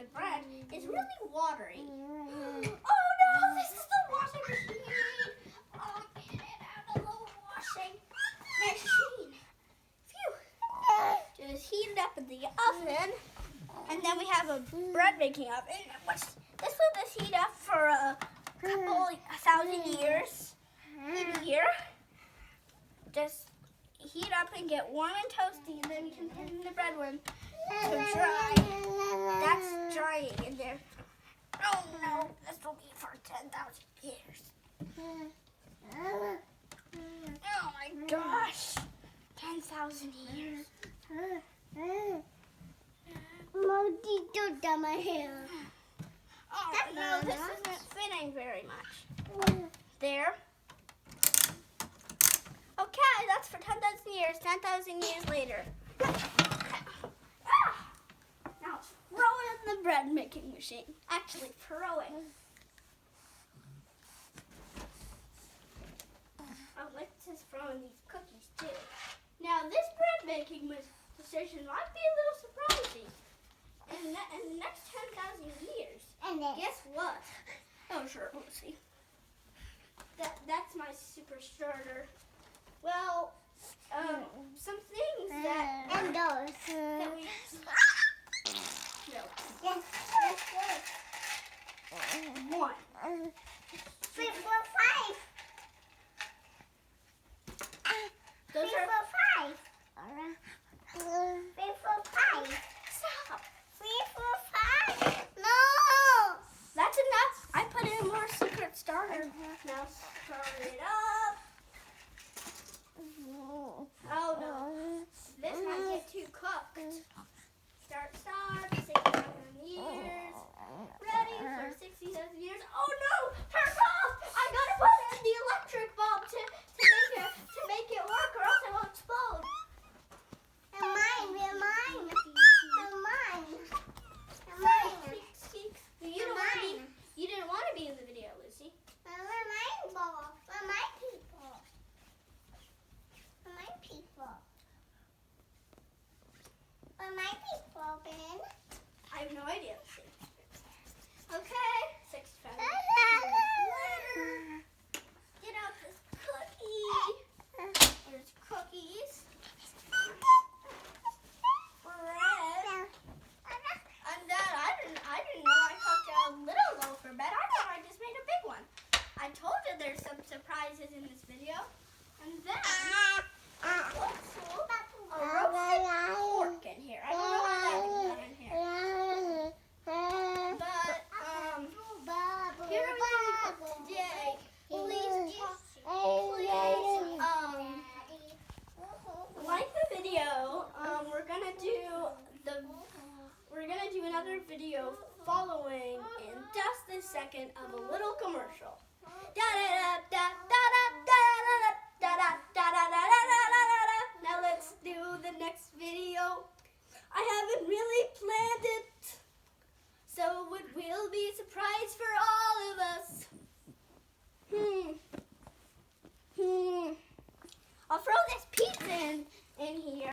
the bread is really watery. Oh no, this is the washing machine. Oh, get it out of the washing machine. Phew. Just heat it up in the oven. And then we have a bread making oven. This will just heat up for a couple 1,000 years. In here. Just heat up and get warm and toasty, and then we can put in the bread one to dry. That's drying in there. Oh no, this will be for 10,000 years. Oh my gosh, 10,000 years. Oh no, this isn't fitting very much. There. Okay, that's for 10,000 years. 10,000 years later. Now throw it in the bread making machine. Actually, throw it. Oh, let's just throw in these cookies too. Now this bread making decision might be a little surprising. In the next 10,000 years, guess what? Oh, sure, we'll see. That's my super starter. Well, some things that we no. Yes. One. 3, 4, 5. Those 3, 4, are 5. 3, 4, 5. stop. 3, 4, 5. No. That's enough. I put in more secret starter. Now start it up. Oh no, this might get too cooked. Start, 6,000 years. Ready for 60,000 years. Oh no, turn off! I gotta put in the electric bulb to make it work, or else it will explode. Mine. You didn't want to be in the video, Lucy. I have no idea. Okay, 6,000 later. Get out this cookie. There's cookies. Bread. And then I didn't know I cooked a little loaf for bread. I thought I just made a big one. I told you there's some surprises in this video. And then also a roasted pork in here. I don't know how that got in here. But here we go today. Please like the video. We're gonna do another video following in just a second of a little commercial. Now let's do the next video. I haven't really planned it, so it will be a surprise for all of us. I'll throw this pizza in here.